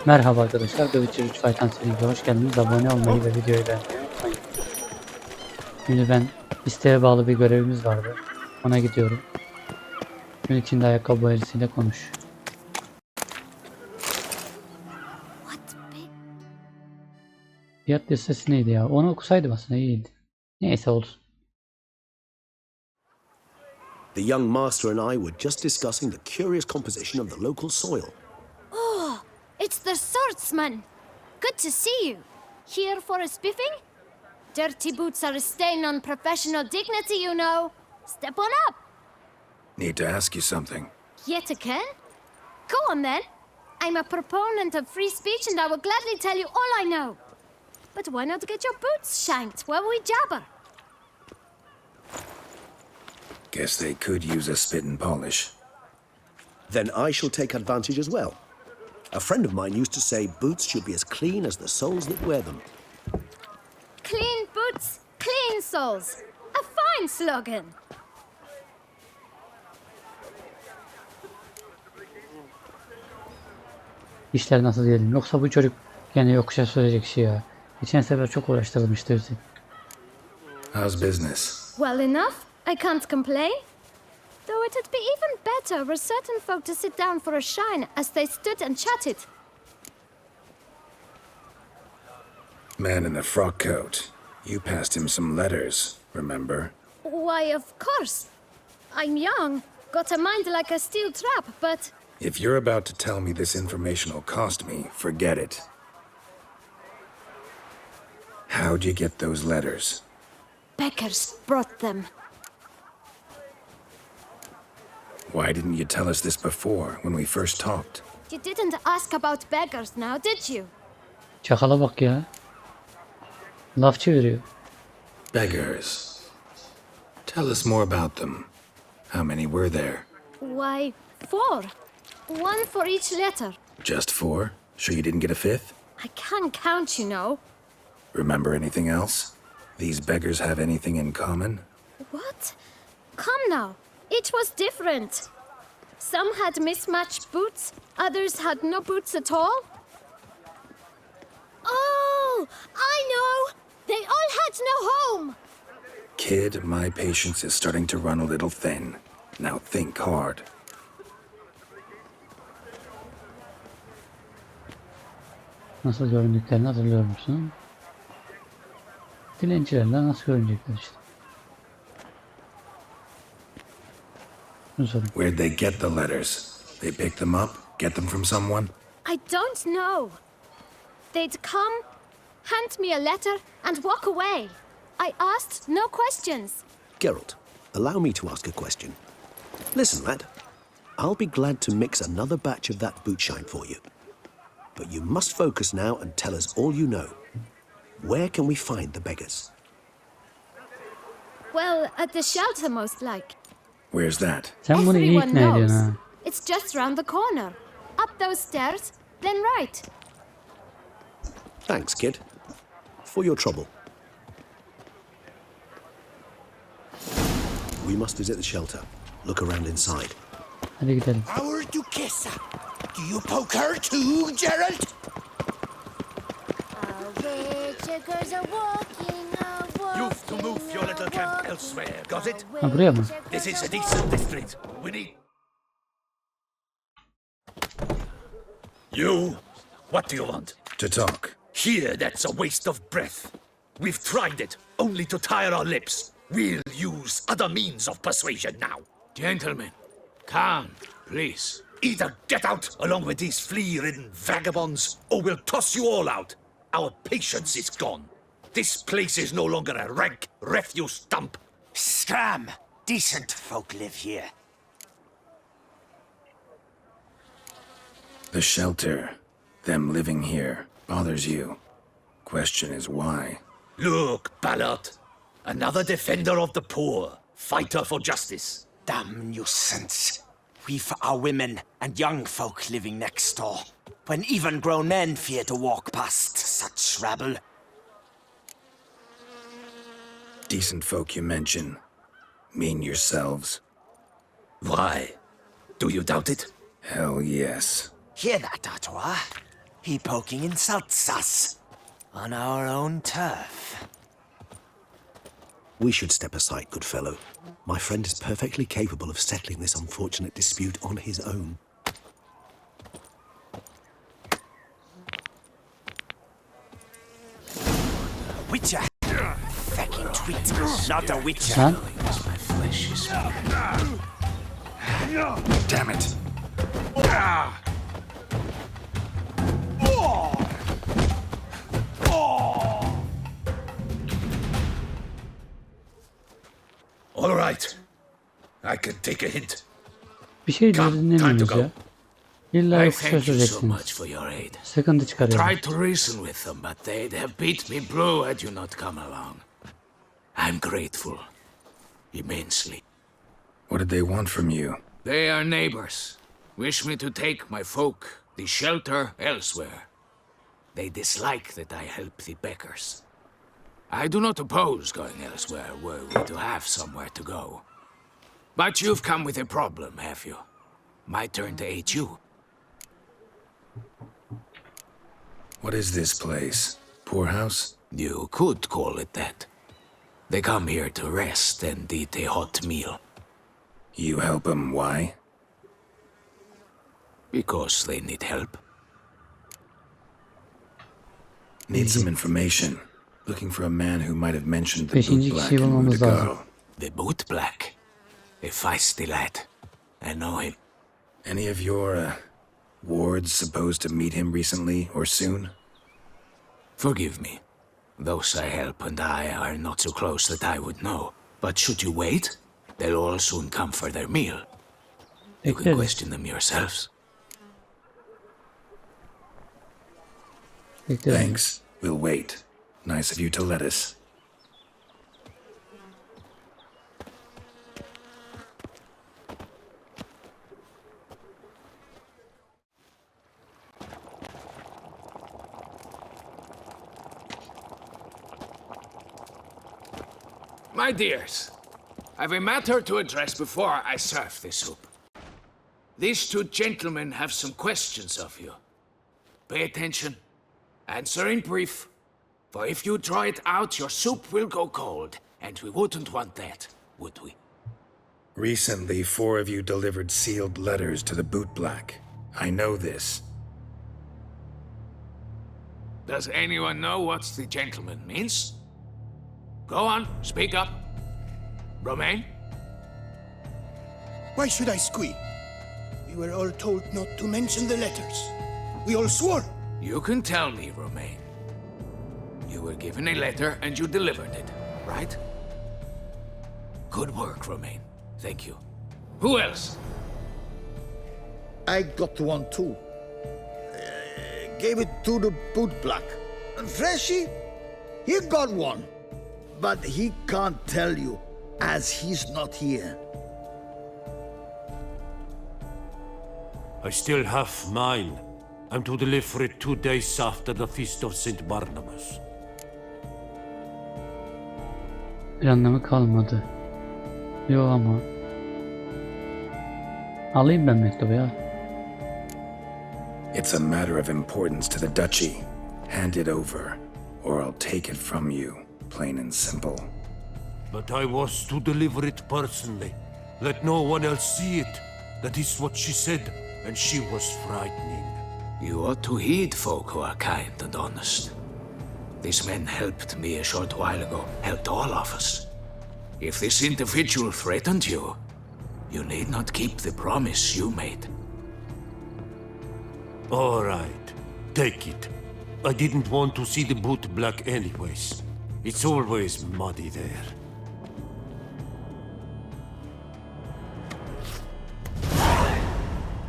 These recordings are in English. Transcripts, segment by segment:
Merhaba arkadaşlar, göreviyle Faytan serimize hoş geldiniz. Abone olmayı ve videoyu beğenmeyi unutmayın. Şimdi ben isteğe bağlı bir görevimiz vardı. Ona gidiyorum. Gün içinde ayakkabı boyacısıyla konuş. Fiyat listesi neydi ya? Onu okusaydım aslında iyiydi. Neyse olsun. The young master and I were just discussing the curious composition of the local soil. Oh, it's the swordsman. Good to see you. Here for a spiffing? Dirty boots are a stain on professional dignity, you know. Step on up. Need to ask you something. Yet again? Go on then. I'm a proponent of free speech and I will gladly tell you all I know. But why not get your boots shanked while we jabber? Guess they could use a spit and polish. Then I shall take advantage as well. A friend of mine used to say boots should be as clean as the soles that wear them. Clean boots, clean souls. A fine slogan. İşler nasıl diyelim. Yoksa bu çocuk gene yokuşa sürecek şey ya. Geçen sefer çok uğraştırılmıştı bizi. How's business? Well enough, I can't complain. Though it'd be even better for certain folk to sit down for a shine as they stood and chatted. Man in the frock coat. You passed him some letters, remember? Why, of course. I'm young, got a mind like a steel trap, but... If you're about to tell me this information will cost me, forget it. How'd you get those letters? Beggars brought them. Why didn't you tell us this before, when we first talked? You didn't ask about beggars now, did you? Çakala bak ya. Laf çeviriyor. Beggars. Tell us more about them. How many were there? Why, 4. One for each letter. Just 4? Sure you didn't get a 5th? I can't count, you know. Remember anything else? These beggars have anything in common? What? Come now. Each was different. Some had mismatched boots, others had no boots at all. Oh, I know! They all had no home! Kid, my patience is starting to run a little thin. Now think hard. Nasıl göründüklerini hatırlıyor musun? Dilencilerle nasıl görünecekler işte. Bunu sorayım. Where'd they get the letters? They pick them up? Get them from someone? I don't know. They'd come, hand me a letter, and walk away. I asked no questions. Geralt, allow me to ask a question. Listen, lad. I'll be glad to mix another batch of that boot shine for you. But you must focus now and tell us all you know. Where can we find the beggars? Well, at the shelter most like. Where's that? Sen bunu iyi Everyone ikna ediyorsun knows. ha. It's just round the corner. Up those stairs, then right. Thanks, kid. For your trouble. We must visit the shelter. Look around inside. Hadi gidelim. Our Duchessa. Do you poke her too, Geralt? You've to move your little camp elsewhere, got it? Ha buraya mı? This is a decent district. We need... You? What do you want? To talk. Here, that's a waste of breath. We've tried it, only to tire our lips. We'll use other means of persuasion now. Gentlemen, calm, please. Either get out along with these flea-ridden vagabonds, or we'll toss you all out. Our patience is gone. This place is no longer a rank refuse dump. Scram! Decent folk live here. The shelter, them living here, bothers you. Question is why? Look, Ballard. Another defender of the poor, fighter for justice. Damn nuisance. We've our women and young folk living next door, when even grown men fear to walk past such rabble. Decent folk you mention. Mean yourselves? Why? Do you doubt it? Hell yes. Hear that, Artois? He poking insults us on our own turf. We should step aside, good fellow. My friend is perfectly capable of settling this unfortunate dispute on his own. Witcher. Fucking tweet. Not a witcher. Lan My flesh is damn it. All right. I can take a hint. bir şey Come, time dinlemiyoruz to go. ya. İlla I yok thank you so şaşıracaksınız. much for your aid. Sıkıntı çıkarıyor. Tried to reason with them, but they'd have beat me blue had you not come along. I'm grateful. Immensely. What did they want from you? They are neighbors. Wish me to take my folk, the shelter, elsewhere. They dislike that I help the beggars. I do not oppose going elsewhere were we to have somewhere to go. But you've come with a problem, have you? My turn to aid you. What is this place? Poorhouse? You could call it that. They come here to rest and eat a hot meal. You help them, why? Because they need help. Need some information. Looking for a man who might have mentioned the Beşinci boot black kişiyi in bulmamız lazım. Rudigal. The boot black. A feisty lad. I know him. Any of your, wards supposed to meet him recently or soon? Forgive me. Those I help and I are not so close that I would know. But should you wait, they'll all soon come for their meal. You can Bekleriz. question them yourselves. Bekleriz. Thanks. We'll wait. Nice of you to let us. My dears, I've a matter to address before I serve the soup. These two gentlemen have some questions of you. Pay attention. Answer in brief. For if you draw it out, your soup will go cold. And we wouldn't want that, would we? Recently, 4 of you delivered sealed letters to the boot black. I know this. Does anyone know what the gentleman means? Go on, speak up. Romain? Why should I squeal? We were all told not to mention the letters. We all swore. You can tell me, Romain. You were given a letter and you delivered it, right? Good work, Romain. Thank you. Who else? I got one too. Gave it to the boot black. And Freshy, he got one. But he can't tell you, as he's not here. I still have mine. I'm to deliver it 2 days after the Feast of St. Barnabas. Bir anlamı kalmadı. Yok ama. Alayım ben mektubu ya. It's a matter of importance to the duchy. Hand it over, or I'll take it from you. Plain and simple. But I was to deliver it personally. Let no one else see it. That is what she said, and she was frightening. You ought to heed folk who are kind and honest. These men helped me a short while ago, helped all of us. If this individual threatened you, you need not keep the promise you made. All right, take it. I didn't want to see the boot black anyways. It's always muddy there.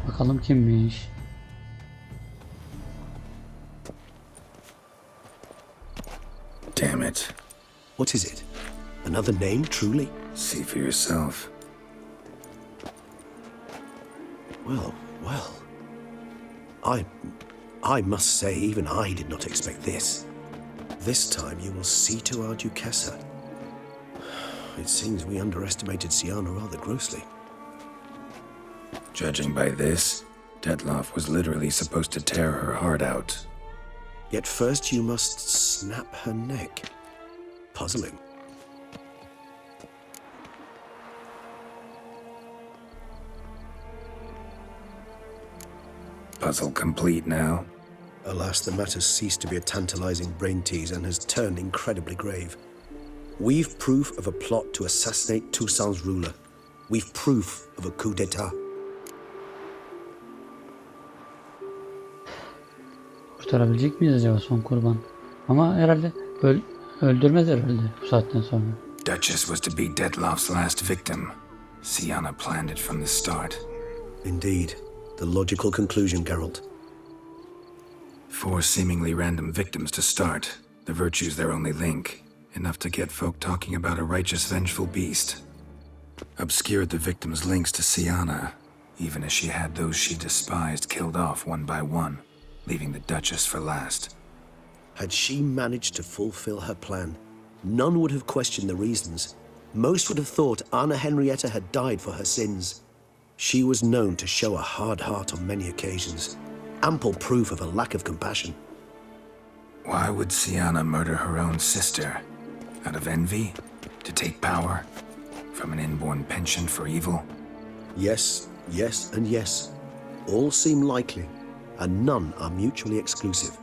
Bakalım kimmiş. Damn it. What is it? Another name, truly? See for yourself. Well, well. I must say, even I did not expect this. This time you will see to our Duchessa. It seems we underestimated Syanna rather grossly. Judging by this, Detloff was literally supposed to tear her heart out Yet first you must snap her neck. Puzzling. Puzzle complete now? Alas, the matter's ceased to be a tantalizing brain tease and has turned incredibly grave. We've proof of a plot to assassinate Toussaint's ruler. We've proof of a coup d'etat. Kurtarabilecek miyiz acaba son kurban? Ama herhalde öldürmez herhalde bu saatten sonra. Duchess was to be Dettlaff's last victim. Syanna planned it from the start. Indeed. The logical conclusion, Geralt. 4 seemingly random victims to start. The virtue's their only link. Enough to get folk talking about a righteous, vengeful beast. Obscured the victims' links to Syanna, even as she had those she despised killed off one by one, leaving the Duchess for last. Had she managed to fulfill her plan, none would have questioned the reasons. Most would have thought Anna Henrietta had died for her sins. She was known to show a hard heart on many occasions. Ample proof of a lack of compassion. Why would Syanna murder her own sister? Out of envy? To take power? From an inborn penchant for evil? Yes, yes, and yes. All seem likely, and none are mutually exclusive.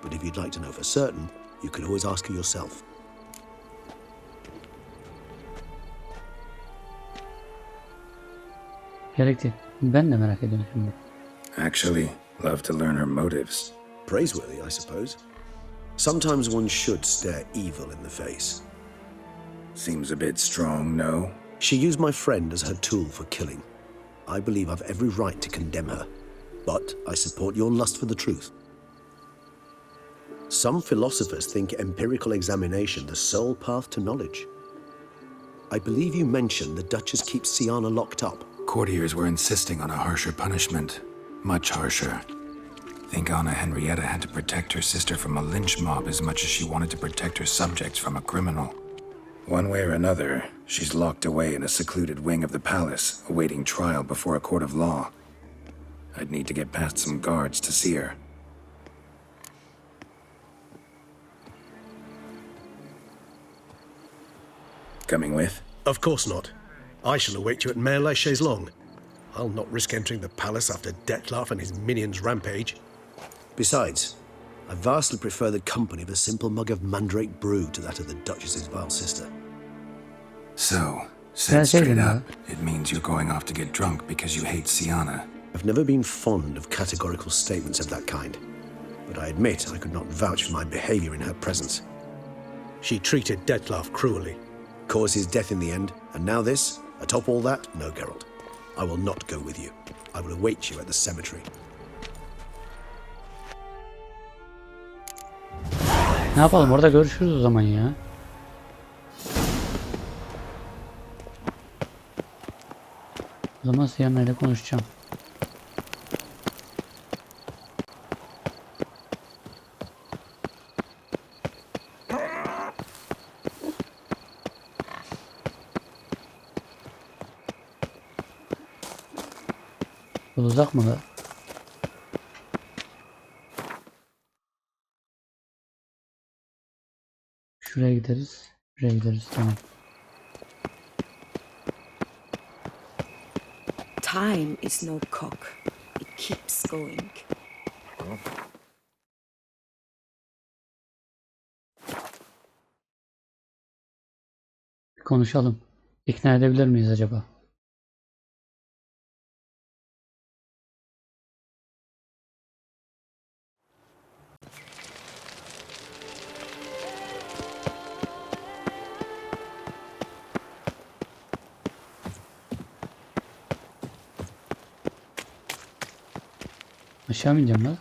But if you'd like to know for certain, you can always ask her yourself. Gerekti. Ben de merak ediyorum şimdi. Actually, love to learn her motives. Praiseworthy, I suppose. Sometimes one should stare evil in the face. Seems a bit strong, no? She used my friend as her tool for killing. I believe I've every right to condemn her. But I support your lust for the truth. Some philosophers think empirical examination the sole path to knowledge. I believe you mentioned the Duchess keeps Syanna locked up. Courtiers were insisting on a harsher punishment. Much harsher. Think Anna Henrietta had to protect her sister from a lynch mob as much as she wanted to protect her subjects from a criminal. One way or another, she's locked away in a secluded wing of the palace, awaiting trial before a court of law. I'd need to get past some guards to see her. Coming with? Of course not. I shall await you at Mère la Chaise-Longue. I'll not risk entering the palace after Dettlaff and his minions rampage. Besides, I vastly prefer the company of a simple mug of mandrake brew to that of the Duchess's vile sister. So, said straight up, it means you're going off to get drunk because you hate Syanna. I've never been fond of categorical statements of that kind, but I admit I could not vouch for my behavior in her presence. She treated Dettlaff cruelly, caused his death in the end, and now this? Atop all that, no, Geralt. I will not go with you. I will await you at the cemetery. Ne yapalım, orada görüşürüz o zaman ya. O zaman Syanna ile konuşacağım. Yol uzak mı da? Şuraya gideriz. Şuraya gideriz, tamam. Time is no cock. It keeps going. Bir konuşalım. İkna edebilir miyiz acaba? Aşağı mı ineceğim lan?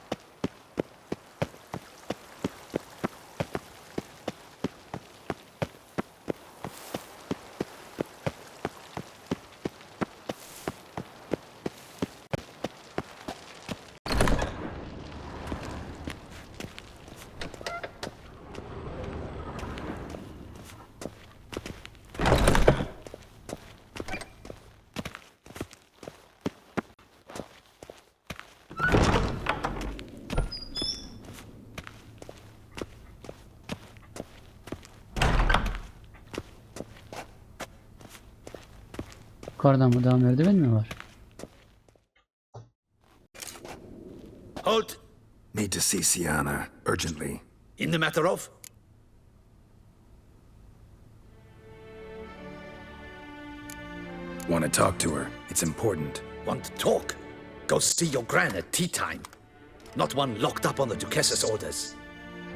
Yukarıdan mı daha merdiven mi var? Halt! Need to see Syanna, urgently. In the matter of? Want to talk to her. It's important. Want to talk? Go see your gran at tea time. Not one locked up on the Duchess's orders.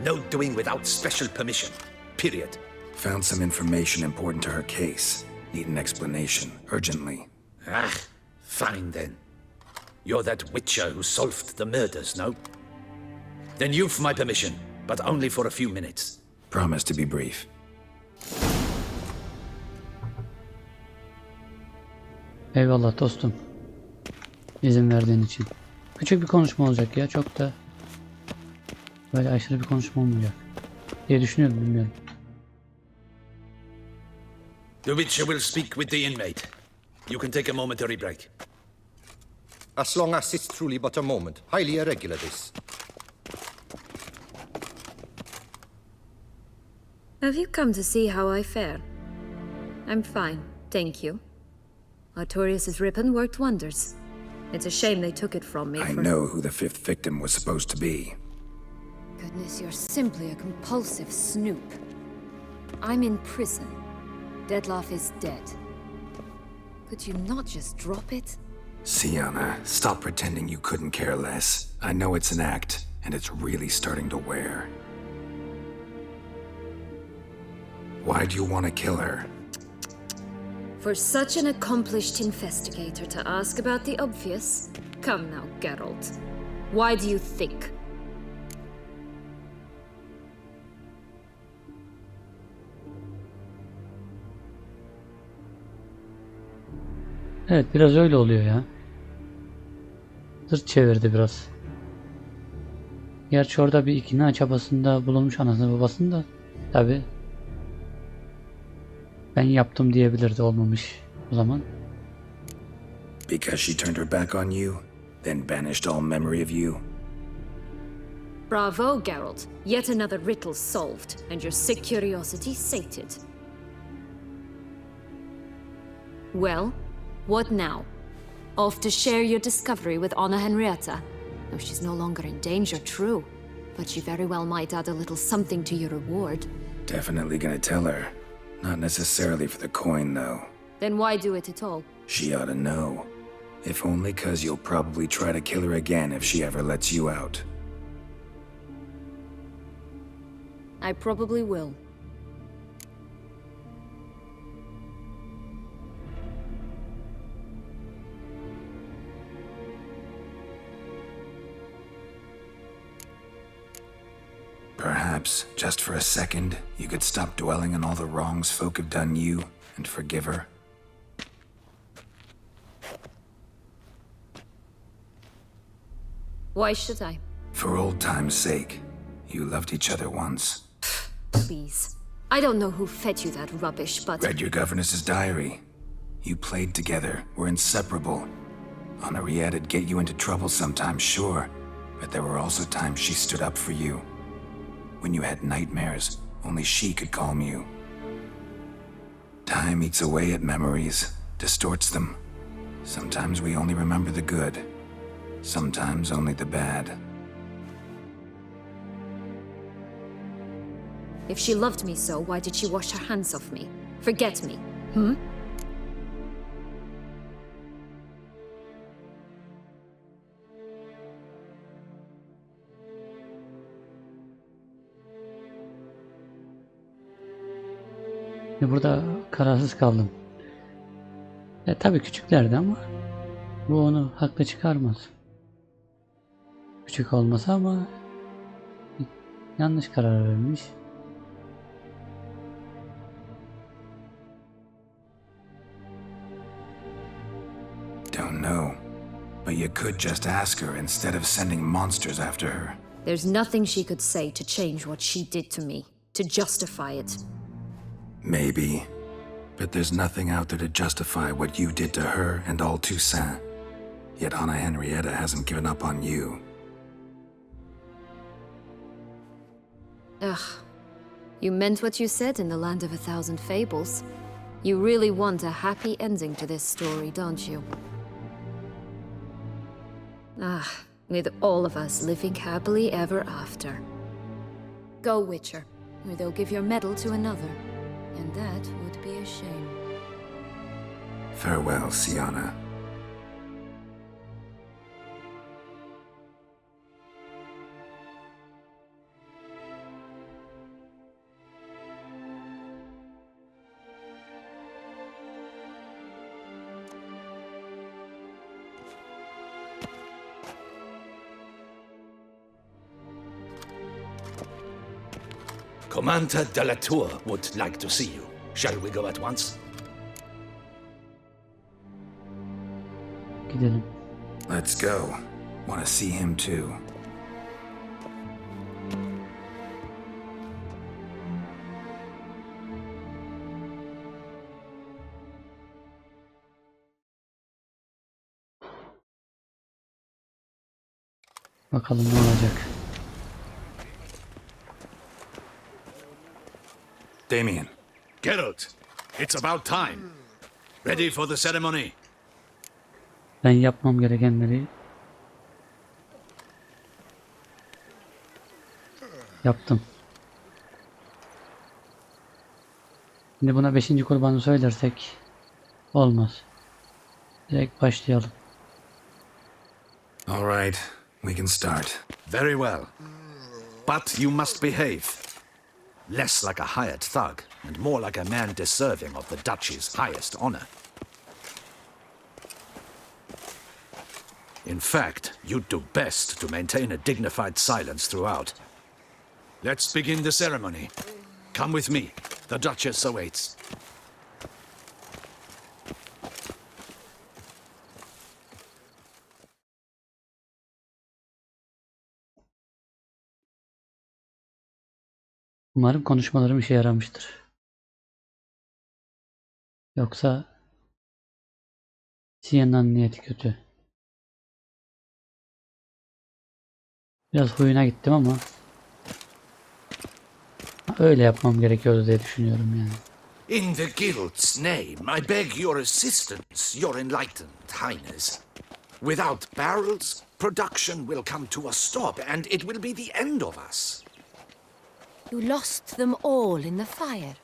No doing without special permission. Period. Found some information important to her case. Need an explanation, urgently. Ah, fine then. You're that witcher who solved the murders, no? Then you've my permission, but only for a few minutes. Promise to be brief. Eyvallah dostum. İzin verdiğin için. Küçük bir konuşma olacak ya. Çok da böyle aşırı bir konuşma olmayacak diye düşünüyorum, bilmiyorum. The witcher will speak with the inmate. You can take a momentary break. As long as it's truly but a moment. Highly irregular, this. Have you come to see how I fare? I'm fine, thank you. Artorius' ribbon worked wonders. It's a shame they took it from me. I know who the 5th victim was supposed to be. Goodness, you're simply a compulsive snoop. I'm in prison. Deadloff is dead. Could you not just drop it? Syanna, stop pretending you couldn't care less. I know it's an act, and it's really starting to wear. Why do you want to kill her? For such an accomplished investigator to ask about the obvious? Come now, Geralt. Why do you think? Evet, biraz öyle oluyor ya. Zırt çevirdi biraz. Gerçi orada bir ikna çabasında bulunmuş anasını babasını da tabi ben yaptım diyebilirdi, olmamış o zaman. Because she turned her back on you, then banished all memory of you? Bravo, Geralt. Yet another riddle solved, and your sick curiosity sated. Well, what now? Off to share your discovery with Anna Henrietta? No, she's no longer in danger, true. But she very well might add a little something to your reward. Definitely gonna tell her. Not necessarily for the coin, though. Then why do it at all? She ought to know. If only 'cause you'll probably try to kill her again if she ever lets you out. I probably will. Perhaps, just for a second, you could stop dwelling on all the wrongs folk have done you and forgive her. Why should I? For old time's sake. You loved each other once. Please. I don't know who fed you that rubbish, but... Read your governess's diary. You played together, were inseparable. Henriette'd get you into trouble sometimes, sure, but there were also times she stood up for you. When you had nightmares, only she could calm you. Time eats away at memories, distorts them. Sometimes we only remember the good, sometimes only the bad. If she loved me so, why did she wash her hands off me? Forget me, hmm? Burada kararsız kaldım. Tabii küçüklerdi ama bu onu haklı çıkarmaz. Küçük olmasa ama yanlış karar vermiş. Don't know, but you could just ask her instead of sending monsters after her. There's nothing she could say to change what she did to me, to justify it. Maybe, but there's nothing out there to justify what you did to her and all Toussaint. Yet Anna Henrietta hasn't given up on you. Ugh. You meant what you said in the land of 1,000 fables. You really want a happy ending to this story, don't you? Ah, with all of us living happily ever after. Go, Witcher, or they'll give your medal to another. And that would be a shame. Farewell, Syanna. Commander de la Tour would like to see you. Shall we go at once? Gidelim. Let's go. Want to see him too. Bakalım ne olacak. Damien. Geralt, it's about time. Ready for the ceremony? Ben yapmam gerekenleri yaptım. Şimdi buna 5. kurbanı söylersek olmaz. Direkt başlayalım. All right, we can start. Very well. But you must behave. Less like a hired thug, and more like a man deserving of the duchy's highest honor. In fact, you'd do best to maintain a dignified silence throughout. Let's begin the ceremony. Come with me. The Duchess awaits. Umarım konuşmalarım işe yaramıştır. Yoksa Syanna'nın niyeti kötü. Biraz huyuna gittim ama öyle yapmam gerekiyordu diye düşünüyorum yani. In the Guild's name, I beg your assistance, your enlightened highness. Without barrels, production will come to a stop, and it will be the end of us. You lost them all in the fire.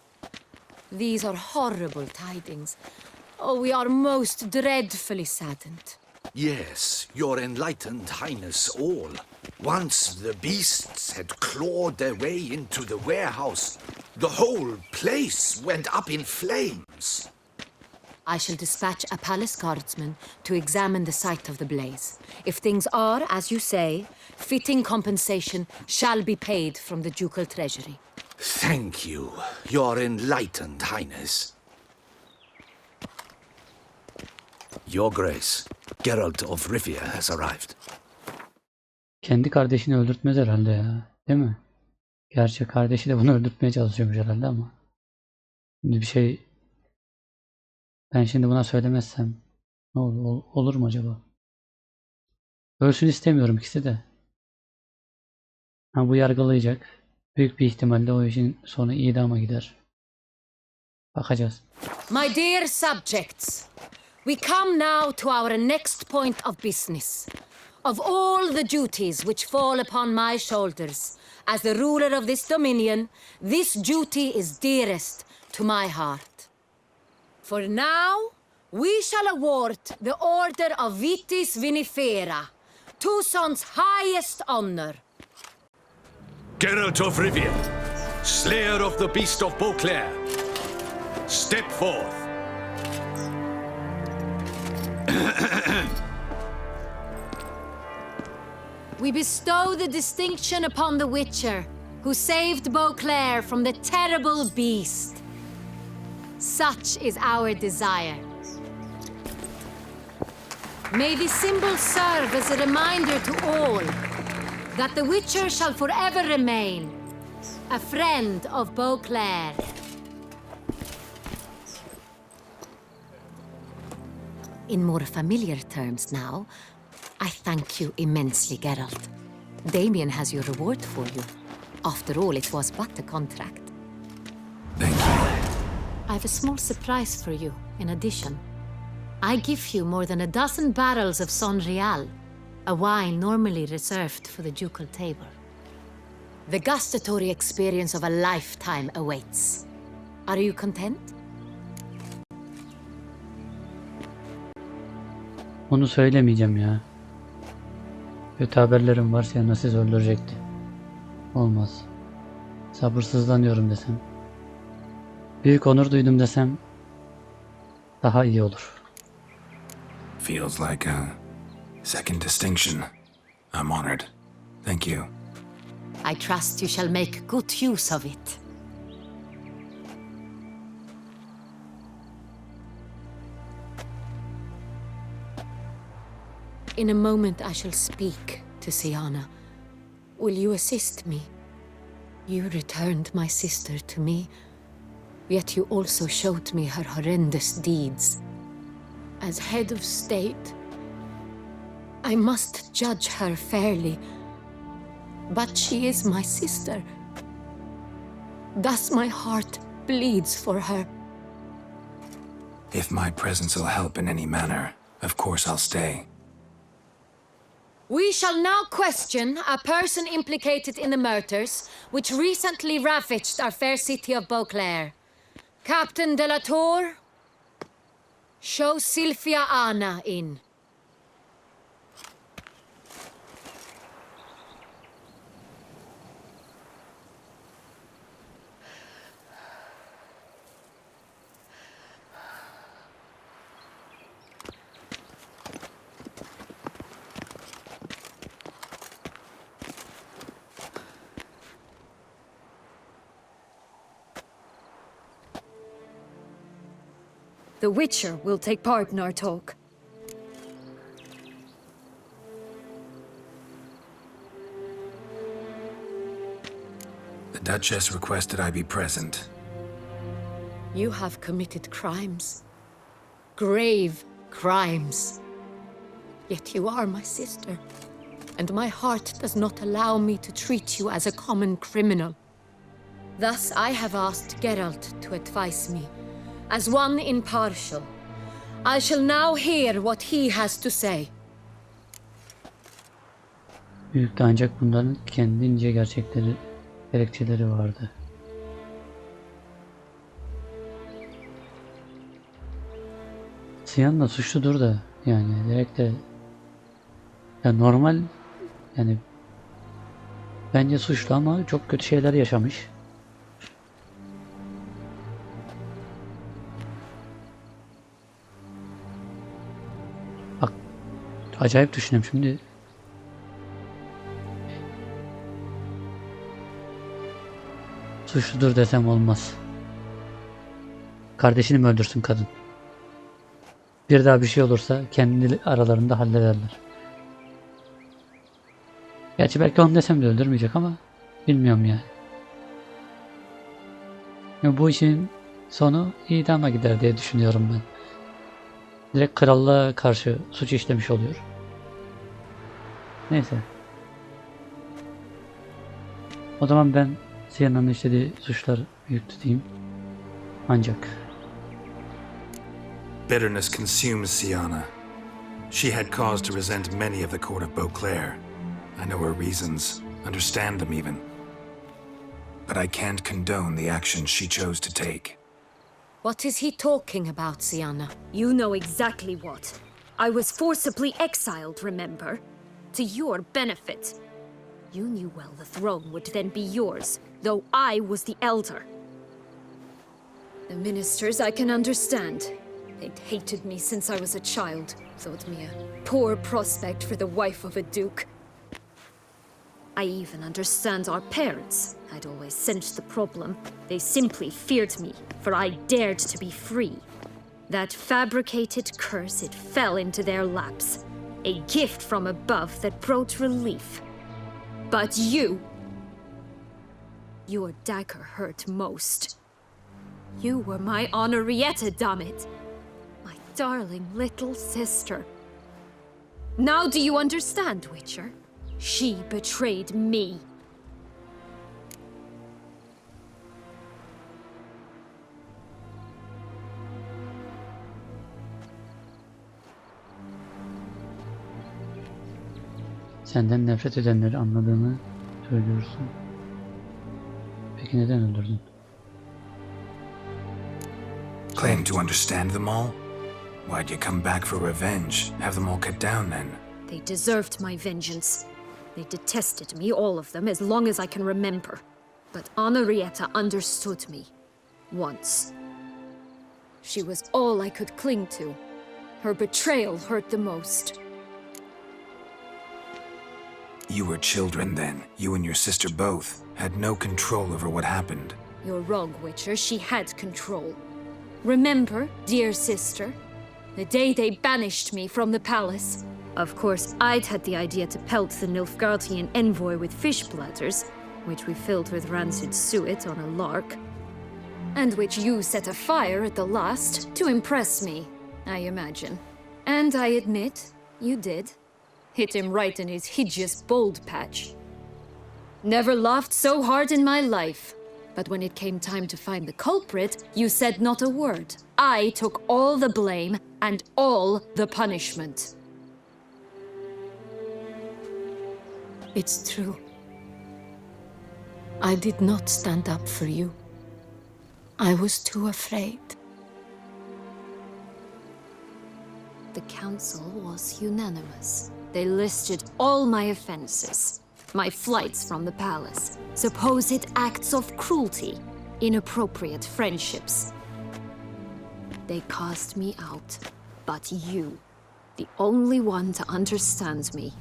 These are horrible tidings. Oh, we are most dreadfully saddened. Yes, your enlightened highness all. Once the beasts had clawed their way into the warehouse, the whole place went up in flames. I shall dispatch a palace guardsman to examine the site of the blaze. If things are, as you say, fitting compensation shall be paid from the ducal treasury. Thank you, your enlightened highness. Your Grace, Geralt of Rivia has arrived. Kendi kardeşini öldürtmez herhalde ya. Değil mi? Gerçi kardeşi de bunu öldürtmeye çalışıyormuş herhalde ama. Şimdi bir şey ben şimdi buna söylemezsem ne olur, olur mu acaba? Ölsün istemiyorum ikisi de. Ha, bu yargılayacak. Büyük bir ihtimalle o işin sonu idama gider. Bakacağız. My dear subjects, we come now to our next point of business. Of all the duties which fall upon my shoulders, as the ruler of this dominion, this duty is dearest to my heart. For now, we shall award the Order of Vitis Vinifera, Tucson's highest honor. Geralt of Rivia, slayer of the beast of Beauclair, step forth. We bestow the distinction upon the Witcher, who saved Beauclair from the terrible beast. Such is our desire. May this symbol serve as a reminder to all that the Witcher shall forever remain a friend of Beauclair. In more familiar terms now, I thank you immensely, Geralt. Damien has your reward for you. After all, it was but a contract. Thank you. I have a small surprise for you, in addition. I give you more than a dozen barrels of Son Real, a wine normally reserved for the ducal table. The gustatory experience of a lifetime awaits. Are you content? Onu söylemeyeceğim ya. Kötü haberlerim var, Syanna sizi öldürecekti. Olmaz. Sabırsızlanıyorum desem. Büyük onur duydum desem daha iyi olur. Feels like a second distinction. I'm honored. Thank you. I trust you shall make good use of it. In a moment I shall speak to Syanna. Will you assist me? You returned my sister to me, yet you also showed me her horrendous deeds. As head of state, I must judge her fairly. But she is my sister. Thus my heart bleeds for her. If my presence will help in any manner, of course I'll stay. We shall now question a person implicated in the murders which recently ravaged our fair city of Beauclair. Captain de la Tour, show Sylvia Anna in. The Witcher will take part in our talk. The Duchess requested I be present. You have committed crimes. Grave crimes. Yet you are my sister. And my heart does not allow me to treat you as a common criminal. Thus I have asked Geralt to advise me. As one impartial, I shall now hear what he has to say. Büyükte ancak bunların kendince gerekçeleri vardı. Syanna suçludur da yani direkt de ya normal yani bence suçlu ama çok kötü şeyler yaşamış. Bak acayip düşünüyorum şimdi. Suçludur desem olmaz. Kardeşini mi öldürsün kadın? Bir daha bir şey olursa kendi aralarında hallederler. Gerçi belki onu desem de öldürmeyecek ama bilmiyorum ya. Yani bu işin sonu idama gider diye düşünüyorum ben. Direkt krallığa karşı suç işlemiş oluyor. Neyse. O zaman ben Syanna'nın işlediği suçlar büyük tutayım. Ancak Bitterness consumes Syanna. She had cause to resent many of the court of Beauclair. I know her reasons, understand them even. But I can't condone the action she chose to take. What is he talking about, Syanna? You know exactly what. I was forcibly exiled, remember? To your benefit. You knew well the throne would then be yours, though I was the elder. The ministers I can understand. They'd hated me since I was a child, thought me a poor prospect for the wife of a duke. I even understand our parents. I'd always sensed the problem. They simply feared me, for I dared to be free. That fabricated curse, it fell into their laps. A gift from above that brought relief. But you... Your dagger hurt most. You were my Henrietta, damn it! My darling little sister. Now do you understand, Witcher? She betrayed me. Senden nefret edenleri anladığını söylüyorsun. Peki neden öldürdün? Claim to understand them all? Why'd you come back for revenge? Have them all cut down then? They deserved my vengeance. They detested me, all of them, as long as I can remember. But Anna Henrietta understood me. Once. She was all I could cling to. Her betrayal hurt the most. You were children then. You and your sister both had no control over what happened. You're wrong, Witcher. She had control. Remember, dear sister, the day they banished me from the palace? Of course, I'd had the idea to pelt the Nilfgaardian envoy with fish bladders, which we filled with rancid suet on a lark, and which you set afire at the last to impress me, I imagine. And I admit, you did. Hit him right in his hideous bald patch. Never laughed so hard in my life. But when it came time to find the culprit, you said not a word. I took all the blame and all the punishment. It's true. I did not stand up for you. I was too afraid. The council was unanimous. They listed all my offenses. My flights from the palace, supposed acts of cruelty, inappropriate friendships. They cast me out, but you, the only one to understand me,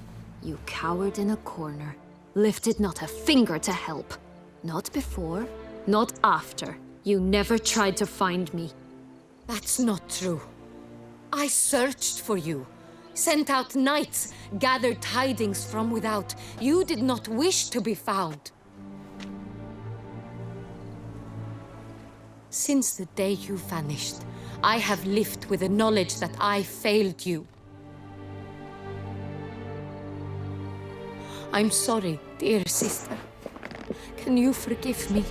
you cowered in a corner, lifted not a finger to help. Not before, not after. You never tried to find me. That's not true. I searched for you. Sent out knights, gathered tidings from without. You did not wish to be found. Since the day you vanished, I have lived with the knowledge that I failed you. I'm sorry, dear sister. Can you forgive me?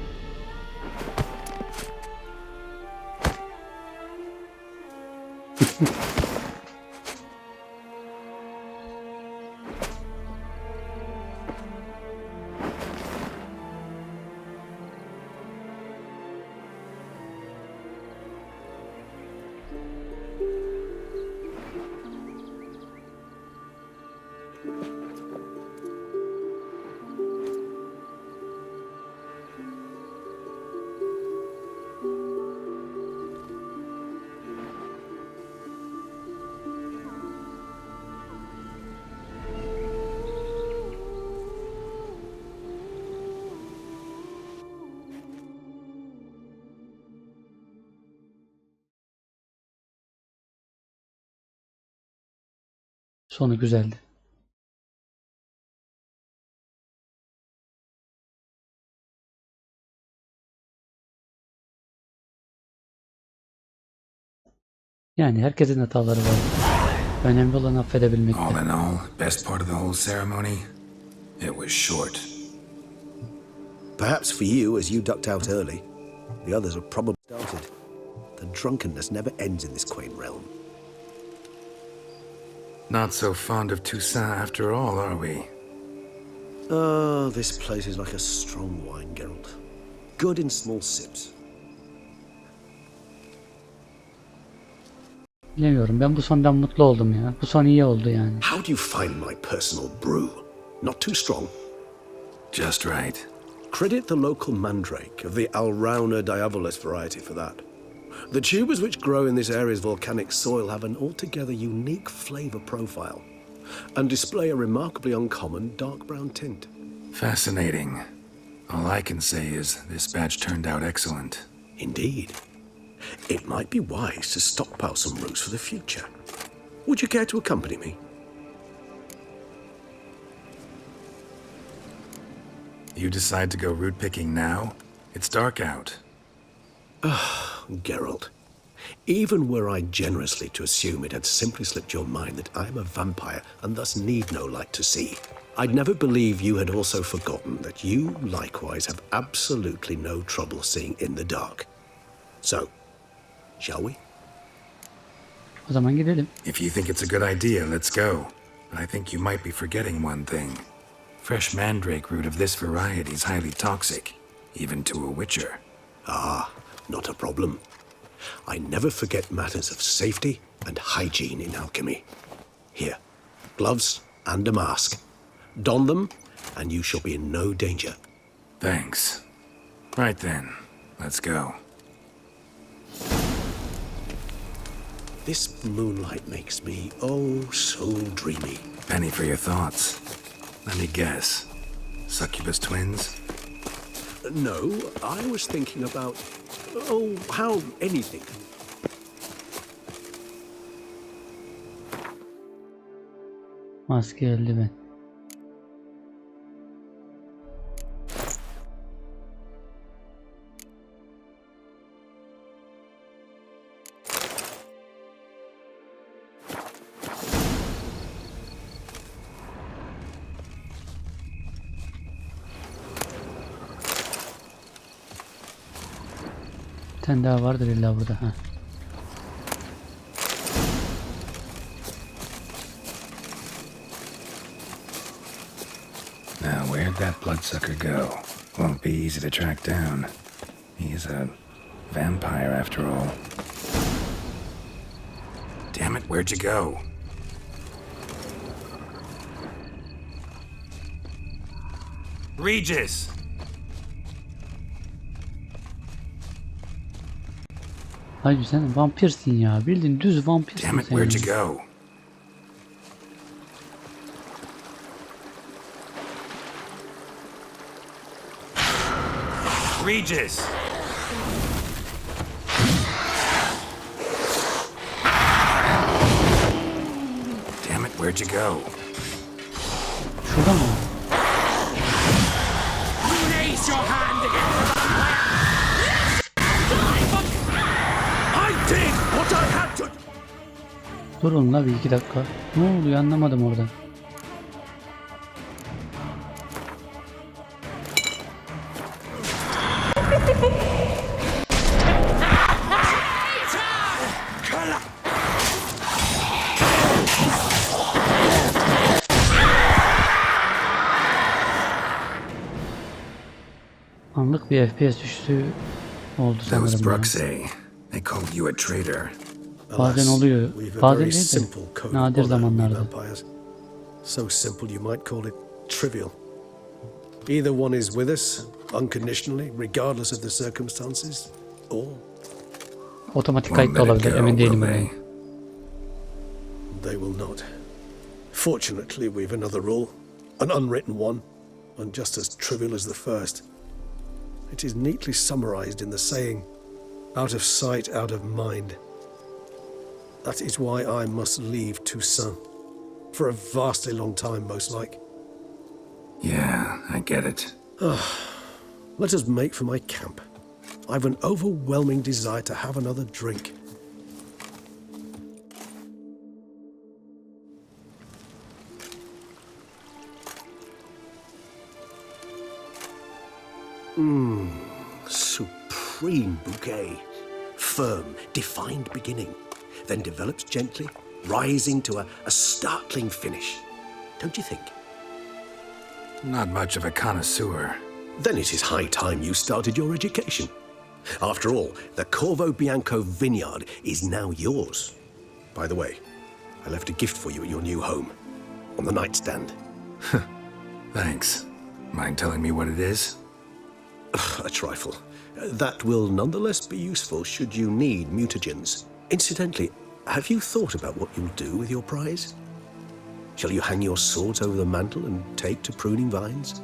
Sonu güzeldi. Yani herkesin hataları var. Önemli olan affedebilmekti. All in all, best part of the whole ceremony, it was short. Perhaps for you, as you ducked out early. The others have probably started. The drunkenness never ends in this quaint realm. Not so fond of Toussaint after all, are we? Oh, this place is like a strong wine, Geralt. Good in small sips. Bilemiyorum. Ben bu sondan mutlu oldum ya. Bu son iyi oldu yani. How do you find my personal brew? Not too strong? Just right. Credit the local mandrake of the Alrauna diavolis variety for that. The tubers which grow in this area's volcanic soil have an altogether unique flavor profile and display a remarkably uncommon dark brown tint. Fascinating. All I can say is this batch turned out excellent. Indeed. It might be wise to stockpile some roots for the future. Would you care to accompany me? You decide to go root picking now? It's dark out. Geralt, even were I generously to assume it had simply slipped your mind that I am a vampire and thus need no light to see, I'd never believe you had also forgotten that you likewise have absolutely no trouble seeing in the dark. So, shall we? O zaman gidelim. If you think it's a good idea, let's go. but I think you might be forgetting one thing. Fresh mandrake root of this variety is highly toxic, even to a witcher. Ah, not a problem. I never forget matters of safety and hygiene in alchemy. Here, gloves and a mask. Don them, and you shall be in no danger. Thanks. Right then, let's go. This moonlight makes me, oh, so dreamy. Penny for your thoughts. Let me guess. Succubus twins? No, I was thinking about, oh, how anything. Maske, eldiven. Bir tane daha vardır illa burada. Ha. Now, where'd that bloodsucker go? Won't be easy to track down. He's a vampire after all. Damn it, where'd you go? Regis! Hayır sen vampirsin ya. Bildiğin düz vampirsin Damn it, sen. where'd you go? Regis! Damn it, where'd you go? Şurada mı? Raise your hand again! I did what I had to. Durun la bir iki dakika. Ne oluyor anlamadım orada. Anlık bir FPS düşüşü oldu That was sanırım. Bruxay. They called you a traitor. Bazen oluyor. We've a Bazen very değil de simple code of nadir honor, we zamanlarda. vampires. So simple you might call it trivial. Either one is with us, unconditionally, regardless of the circumstances, or Otomatik Won't kayıt da let it olabilir. go, Emin değilim will bundan. they will not. Fortunately, we've another rule, an unwritten one, and just as trivial as the first. It is neatly summarized in the saying, out of sight, out of mind. That is why I must leave Toussaint. For a vastly long time, most like. Yeah, I get it. Let us make for my camp. I've an overwhelming desire to have another drink. Supreme bouquet. Firm, defined beginning. Then develops gently, rising to a startling finish. Don't you think? Not much of a connoisseur. Then it is high time you started your education. After all, the Corvo Bianco vineyard is now yours. By the way, I left a gift for you at your new home. On the nightstand. Thanks. Mind telling me what it is? A trifle. That will nonetheless be useful should you need mutagens. Incidentally, have you thought about what you'll do with your prize? Shall you hang your swords over the mantle and take to pruning vines?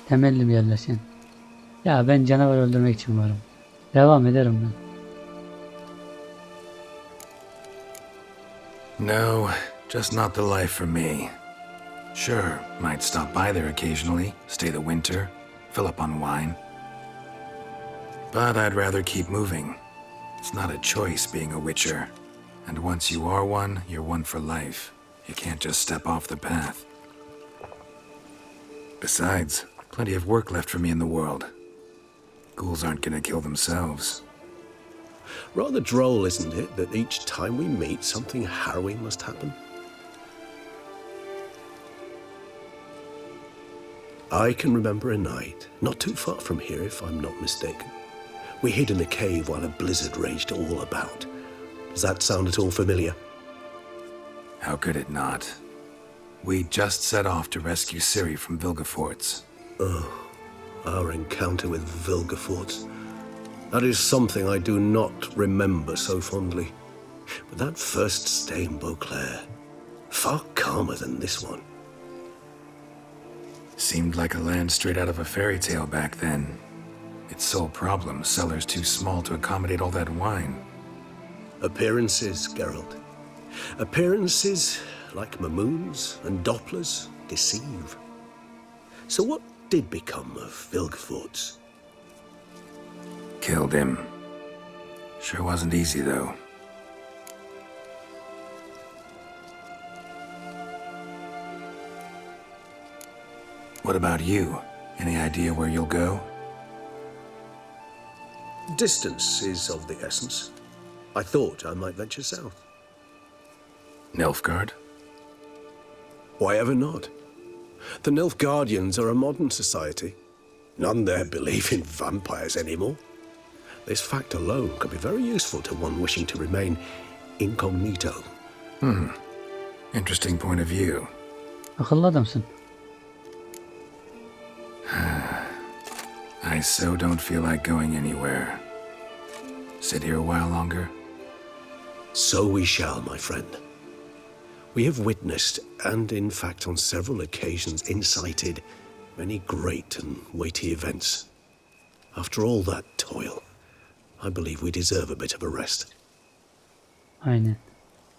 Temelli mi yerleşen? Ya ben canavar öldürmek için varım. Devam ederim ben. No, just not the life for me. Sure, might stop by there occasionally, stay the winter, fill up on wine. But I'd rather keep moving. It's not a choice being a witcher. And once you are one, you're one for life. You can't just step off the path. Besides, plenty of work left for me in the world. Ghouls aren't gonna kill themselves. Rather droll, isn't it, that each time we meet, something harrowing must happen? I can remember a night, not too far from here if I'm not mistaken. We hid in a cave while a blizzard raged all about. Does that sound at all familiar? How could it not? We just set off to rescue Ciri from Vilgefortz. Oh, our encounter with Vilgefortz. That is something I do not remember so fondly. But that first stay in Beauclair, far calmer than this one. Seemed like a land straight out of a fairy tale back then. Its sole problem, cellars too small to accommodate all that wine. Appearances, Geralt. Appearances, like Mamoons and Dopplers, deceive. So what did become of Vilgefortz? Killed him. Sure wasn't easy, though. What about you? Any idea where you'll go? Distance is of the essence. I thought I might venture south. Nilfgaard? Why ever not? The Nilfgaardians are a modern society. None there believe in vampires anymore. This fact alone could be very useful to one wishing to remain incognito. Interesting point of view. Akıllı adamsın. I so don't feel like going anywhere. Sit here a while longer? So we shall, my friend. We have witnessed, and in fact on several occasions incited, many great and weighty events. After all that toil, I believe we deserve a bit of a rest. Aynen.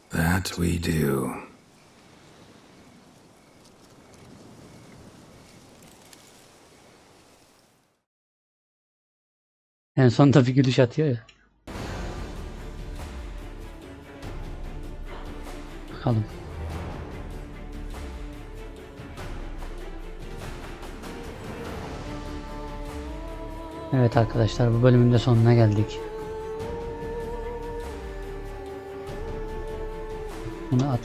That we do. En sonunda bir gülüş atıyor ya. Bakalım. Evet arkadaşlar, bu bölümün de sonuna geldik. Bunu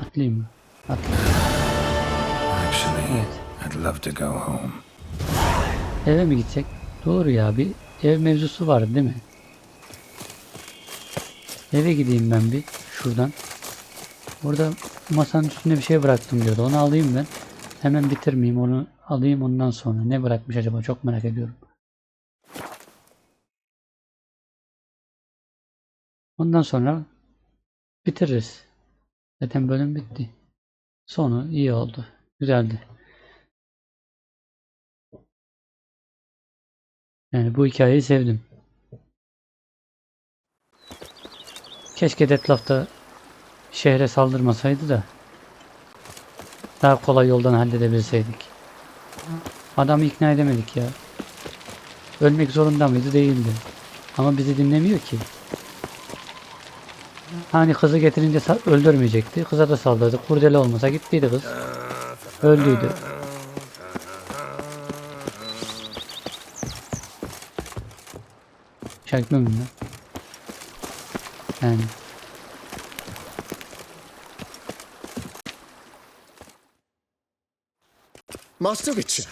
atlayayım mı? Atlayayım. Actually, Evet. I'd love to go home. Eve mi gidecek? Doğru ya, bir ev mevzusu vardı değil mi? Eve gideyim ben bir şuradan. Orada masanın üstünde bir şey bıraktım diyordu. Onu alayım ben. Hemen bitirmeyeyim, onu alayım ondan sonra. Ne bırakmış acaba, çok merak ediyorum. Ondan sonra bitiririz. Zaten bölüm bitti. Sonu iyi oldu. Güzeldi. Yani bu hikayeyi sevdim. Keşke Dettlaff'ta şehre saldırmasaydı da daha kolay yoldan halledebilseydik. Adamı ikna edemedik ya. Ölmek zorunda mıydı? Değildi. Ama bizi dinlemiyor ki. Hani kızı getirince öldürmeyecekti. Kıza da saldırdı. Kurdele olmasa gittiydi kız. Öldüydü. Çekmem mi? Yani. Master Witcher,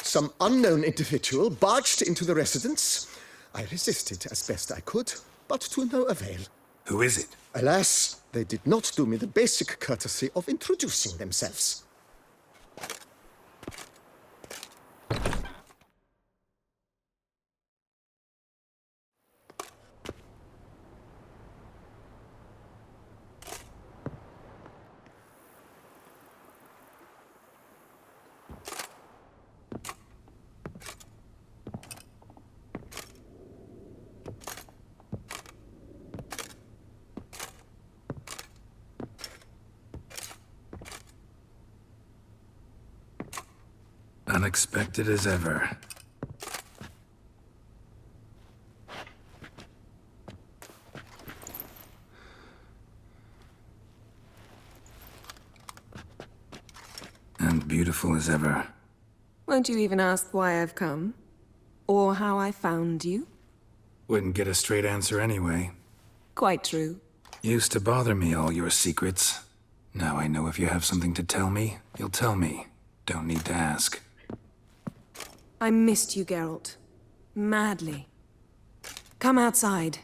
some unknown individual barged into the residence. I resisted as best I could, but to no avail. Who is it? Alas, they did not do me the basic courtesy of introducing themselves. Unexpected as ever. And beautiful as ever. Won't you even ask why I've come? Or how I found you? Wouldn't get a straight answer anyway. Quite true. Used to bother me, all your secrets. Now I know if you have something to tell me, you'll tell me. Don't need to ask. I missed you, Geralt. Madly. Come outside.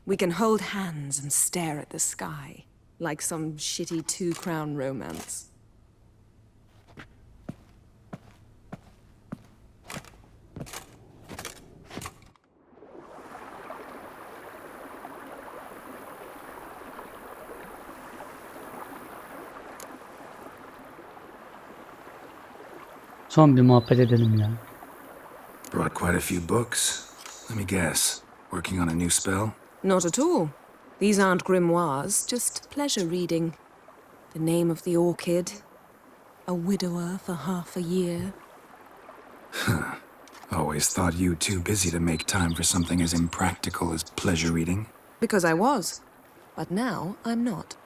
We can hold hands and stare at the sky, like some shitty two-crown romance. Son bir muhabbet edelim ya. Brought quite a few books. Let me guess. Working on a new spell? Not at all. These aren't grimoires, just pleasure reading. The Name of the Orchid. A widower for half a year. Always thought you too busy to make time for something as impractical as pleasure reading. Because I was. But now I'm not.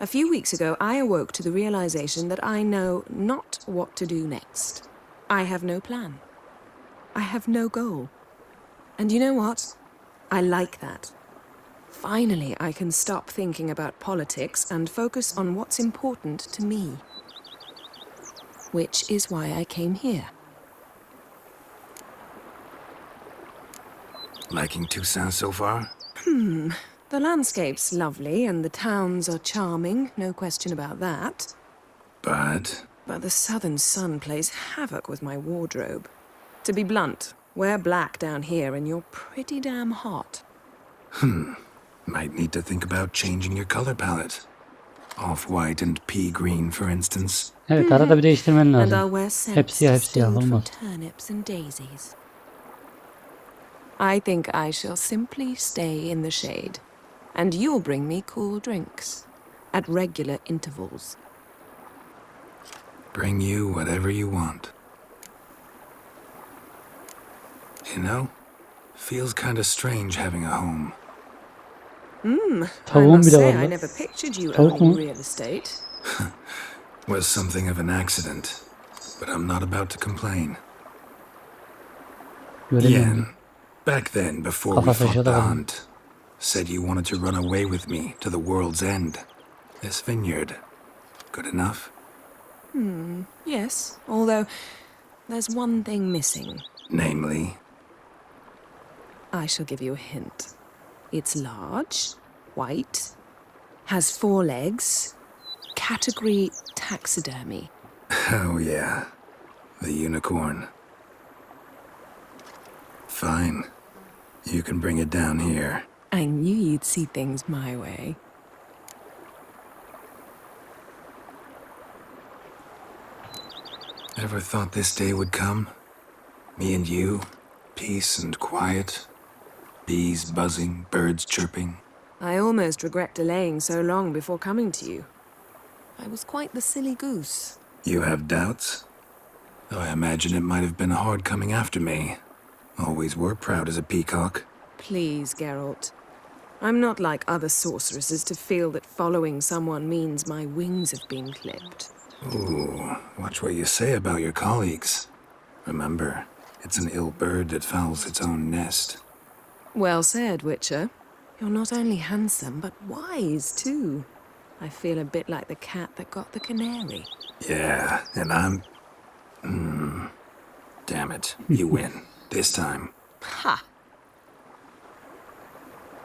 A few weeks ago, I awoke to the realization that I know not what to do next. I have no plan. I have no goal. And you know what? I like that. Finally, I can stop thinking about politics and focus on what's important to me. Which is why I came here. Liking Toussaint so far? The landscape's lovely and the towns are charming, no question about that. But But the southern sun plays havoc with my wardrobe. To be blunt, wear black down here and you're pretty damn hot. Might need to think about changing your color palette. Off-white and pea green, for instance. Evet, arada bir değiştirmen And I'll lazım. wear scents Hep siyah distilled from olmaz. turnips and daisies. I think I shall simply stay in the shade. And you'll bring me cool drinks. At regular intervals. Bring you whatever you want. You know, feels kinda strange having a home. I Tavuğun must bile say, var I lan. never pictured you Tavuk owning mu? real estate. Was something of an accident, but I'm not about to complain. Göremiyorum. Yen, back then, before we Kafası fought the aşağıda kaldı. hunt, said you wanted to run away with me to the world's end. This vineyard, good enough? Yes, although there's one thing missing. Namely, I shall give you a hint. It's large, white, has 4 legs, category taxidermy. oh yeah, the unicorn. Fine, you can bring it down here. I knew you'd see things my way. Ever thought this day would come? Me and you, peace and quiet, bees buzzing, birds chirping. I almost regret delaying so long before coming to you. I was quite the silly goose. You have doubts? Oh, I imagine it might have been hard coming after me. Always were proud as a peacock. Please, Geralt. I'm not like other sorceresses to feel that following someone means my wings have been clipped. Ooh, watch what you say about your colleagues. Remember, it's an ill bird that fouls its own nest. Well said, Witcher. You're not only handsome, but wise, too. I feel a bit like the cat that got the canary. Yeah, and I'm... Damn it, you win. This time. Ha!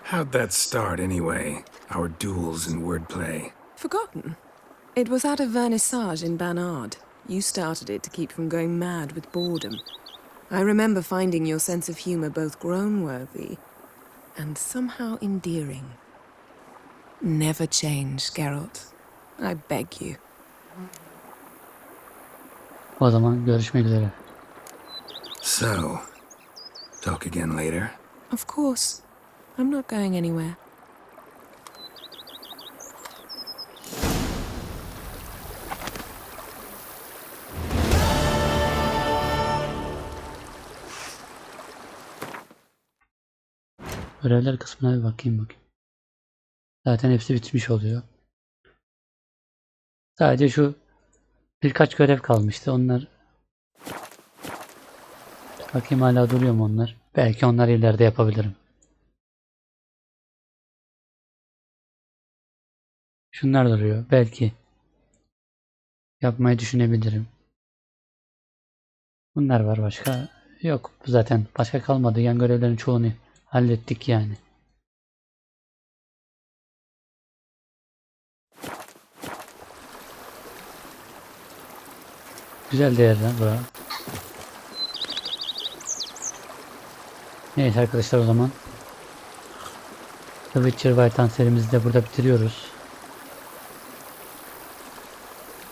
How'd that start, anyway? Our duels in wordplay. Forgotten? It was at a vernissage in Banard. You started it to keep from going mad with boredom. I remember finding your sense of humor both groan-worthy and somehow endearing. Never change, Geralt. I beg you. O zaman görüşmek üzere. So, talk again later. Of course. I'm not going anywhere. Görevler kısmına bir bakayım. Zaten hepsi bitmiş oluyor. Sadece şu birkaç görev kalmıştı. Onlar bakayım hala duruyor mu onlar? Belki onları ileride yapabilirim. Şunlar duruyor. Belki yapmayı düşünebilirim. Bunlar var, başka yok. Zaten başka kalmadı. Yan görevlerin çoğunu hallettik yani. Güzel değerler bura. Neyse arkadaşlar, o zaman The Witcher serimizi de burada bitiriyoruz.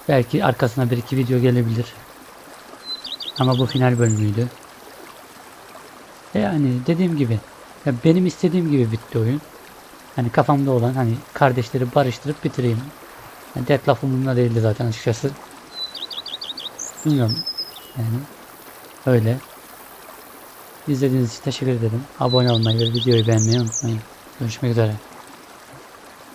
Belki arkasına bir iki video gelebilir. Ama bu final bölümüydü. Yani dediğim gibi, ya benim istediğim gibi bitti oyun. Hani kafamda olan, hani kardeşleri barıştırıp bitireyim. Yani dert lafımda değildi zaten açıkçası. Bilmiyorum. Yani öyle. İzlediğiniz için teşekkür ederim. Abone olmayı ve videoyu beğenmeyi unutmayın. Görüşmek üzere.